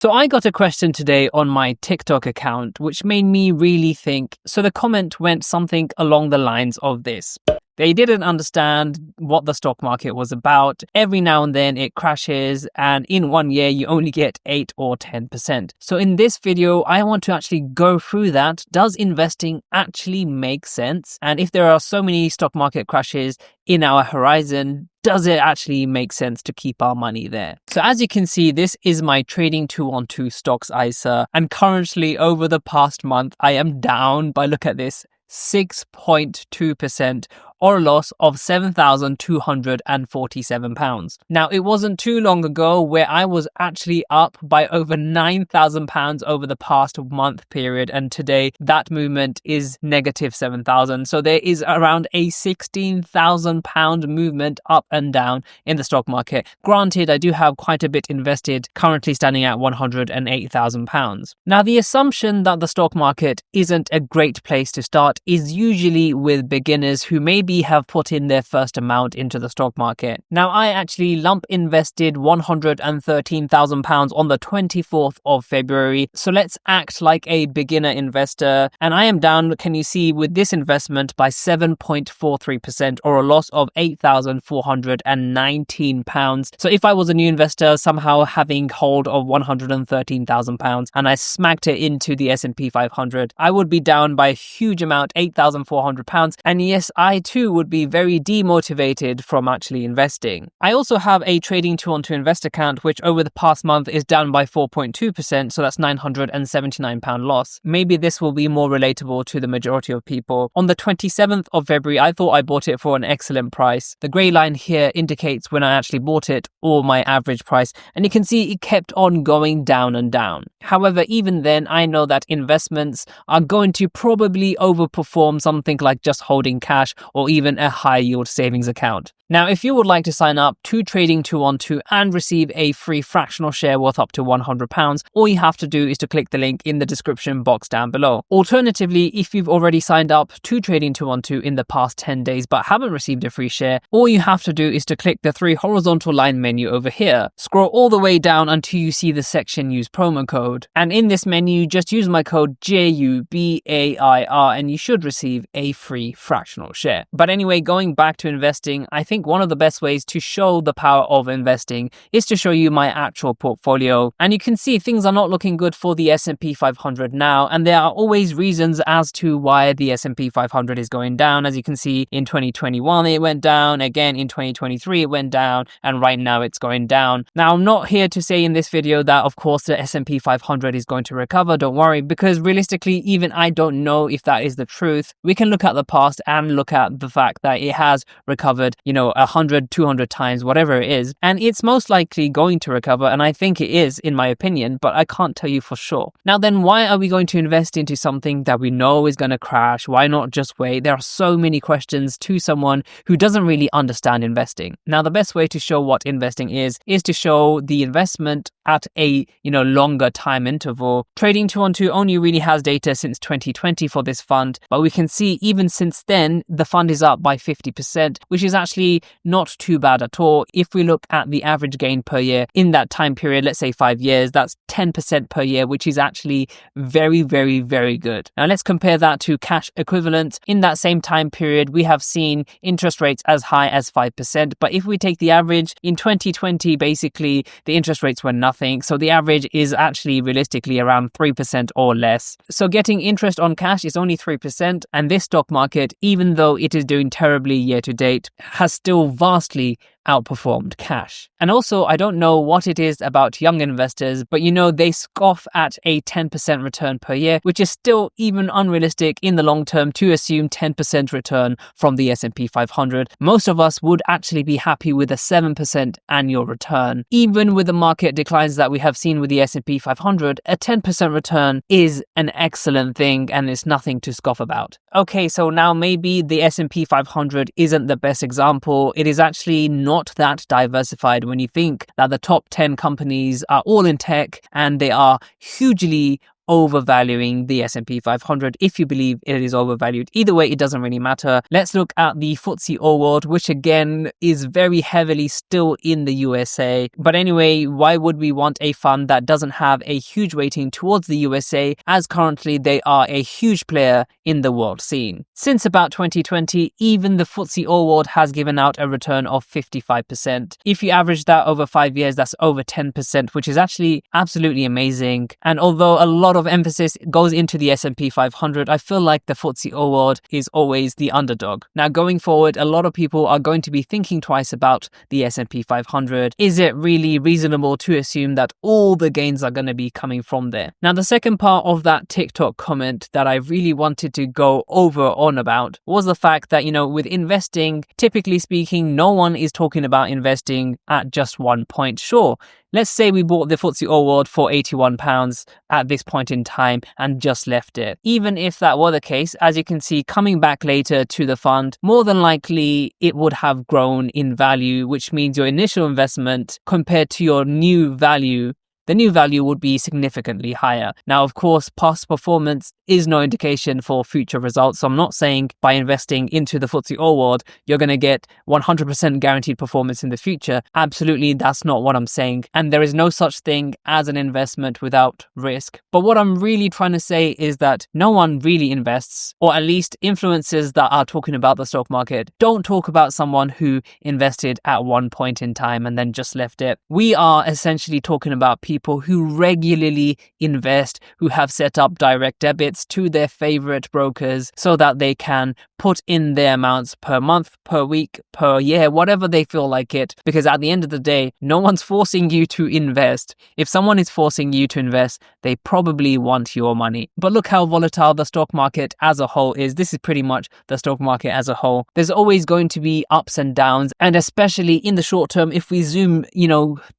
So I got a question today on my TikTok account, which made me really think. So the comment went something along the lines of this. They didn't understand what the stock market was about. Every now and then it crashes, and in 1 year you only get 8 or 10%. So in this video, I want to actually go through that. Does investing actually make sense? And if there are so many stock market crashes in our horizon, does it actually make sense to keep our money there? So as you can see, this is my trading 2-on-2 stocks ISA. And currently over the past month, I am down by, look at this, 6.2%, or a loss of £7,247. Now, it wasn't too long ago where I was actually up by over £9,000 over the past month period, and today that movement is negative 7,000. So there is around a £16,000 movement up and down in the stock market. Granted, I do have quite a bit invested, currently standing at £108,000. Now, the assumption that the stock market isn't a great place to start is usually with beginners who maybe have put in their first amount into the stock market. Now, I actually lump invested £113,000 on the 24th of February. So let's act like a beginner investor. And I am down, can you see, with this investment by 7.43%, or a loss of £8,419. So if I was a new investor somehow having hold of £113,000 and I smacked it into the S&P 500, I would be down by a huge amount, £8,400. And yes, I too would be very demotivated from actually investing. I also have a trading 2-on-2 invest account, which over the past month is down by 4.2%. So that's £979 loss. Maybe this will be more relatable to the majority of people. On the 27th of February, I thought I bought it for an excellent price. The grey line here indicates when I actually bought it or my average price. And you can see it kept on going down and down. However, even then, I know that investments are going to probably overperform something like just holding cash or even a high yield savings account. Now, if you would like to sign up to Trading 2-on-2 and receive a free fractional share worth up to £100, all you have to do is to click the link in the description box down below. Alternatively, if you've already signed up to Trading 2-on-2 in the past 10 days but haven't received a free share, all you have to do is to click the 3 horizontal line menu over here. Scroll all the way down until you see the section use promo code. And in this menu, just use my code JUBAIR and you should receive a free fractional share. But anyway, going back to investing, I think one of the best ways to show the power of investing is to show you my actual portfolio. And you can see things are not looking good for the S&P 500 now, and there are always reasons as to why the S&P 500 is going down. As you can see, in 2021 it went down, again in 2023 it went down, and right now it's going down. Now, I'm not here to say in this video that of course the S&P 500 is going to recover, don't worry, because realistically even I don't know if that is the truth. We can look at the past and look at the fact that it has recovered, 100, 200 times, whatever it is, and it's most likely going to recover, and I think it is, in my opinion, but I can't tell you for sure. Now then, why are we going to invest into something that we know is going to crash? Why not just wait? There are so many questions to someone who doesn't really understand investing. Now, the best way to show what investing is to show the investment at a longer time interval. Trading 2-on-2 only really has data since 2020 for this fund, but we can see even since then the fund is up by 50%, which is actually not too bad at all. If we look at the average gain per year in that time period, let's say 5 years, that's 10% per year, which is actually very, very, very good. Now let's compare that to cash equivalents. In that same time period, we have seen interest rates as high as 5%, but if we take the average in 2020, basically the interest rates were nothing. So the average is actually realistically around 3% or less. So getting interest on cash is only 3%, and this stock market, even though it is doing terribly year to date, has still vastly outperformed cash. And also, I don't know what it is about young investors, but they scoff at a 10% return per year, which is still even unrealistic in the long term to assume 10% return from the S&P 500. Most of us would actually be happy with a 7% annual return. Even with the market declines that we have seen with the S&P 500, a 10% return is an excellent thing and it's nothing to scoff about. Okay, so now maybe the S&P 500 isn't the best example. It is actually not that diversified when you think that the top 10 companies are all in tech and they are hugely overvaluing the S&P 500 if you believe it is overvalued. Either way, it doesn't really matter. Let's look at the FTSE All-World, which again is very heavily still in the USA. But anyway, why would we want a fund that doesn't have a huge weighting towards the USA, as currently they are a huge player in the world scene? Since about 2020, even the FTSE All-World has given out a return of 55%. If you average that over 5 years, that's over 10%, which is actually absolutely amazing. And although a lot of emphasis goes into the S&P 500, I feel like the FTSE All-World is always the underdog. Now, going forward, a lot of people are going to be thinking twice about the S&P 500. Is it really reasonable to assume that all the gains are going to be coming from there? Now, the second part of that TikTok comment that I really wanted to go on about was the fact that, with investing, typically speaking, no one is talking about investing at just one point. Sure, let's say we bought the FTSE All-World for £81 at this point in time and just left it. Even if that were the case, as you can see, coming back later to the fund, more than likely it would have grown in value, which means your initial investment compared to your new value, the new value would be significantly higher. Now, of course, past performance is no indication for future results. So I'm not saying by investing into the FTSE All-World, you're going to get 100% guaranteed performance in the future. Absolutely, that's not what I'm saying. And there is no such thing as an investment without risk. But what I'm really trying to say is that no one really invests, or at least influencers that are talking about the stock market don't talk about someone who invested at one point in time and then just left it. We are essentially talking about people who regularly invest, who have set up direct debits to their favorite brokers so that they can put in their amounts per month, per week, per year, whatever they feel like it. Because at the end of the day, no one's forcing you to invest. If someone is forcing you to invest, they probably want your money. But look how volatile the stock market as a whole is. This is pretty much the stock market as a whole. There's always going to be ups and downs. And especially in the short term, if we zoom,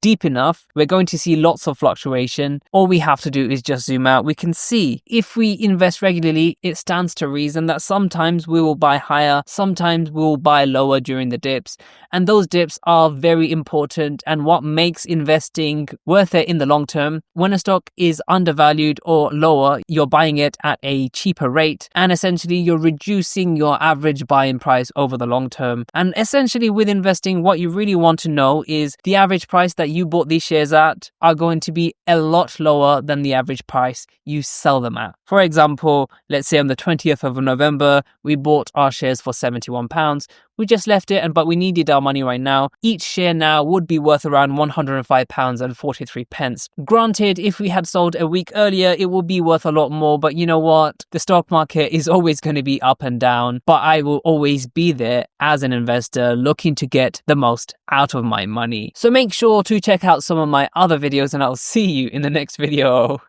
deep enough, we're going to see lots of fluctuation. All we have to do is just zoom out. We can see if we invest regularly, it stands to reason that sometimes we will buy higher, sometimes we will buy lower during the dips. And those dips are very important and what makes investing worth it in the long term. When a stock is undervalued or lower, you're buying it at a cheaper rate and essentially you're reducing your average buying price over the long term. And essentially with investing, what you really want to know is the average price that you bought these shares at are going to be a lot lower than the average price you sell them at. For example, let's say on the 20th of November, we bought our shares for £71. We just left it, but we needed our money right now. Each share now would be worth around £105.43. Granted, if we had sold a week earlier, it would be worth a lot more, but you know what? The stock market is always going to be up and down, but I will always be there as an investor looking to get the most out of my money. So make sure to check out some of my other videos and I'll see you in the next video.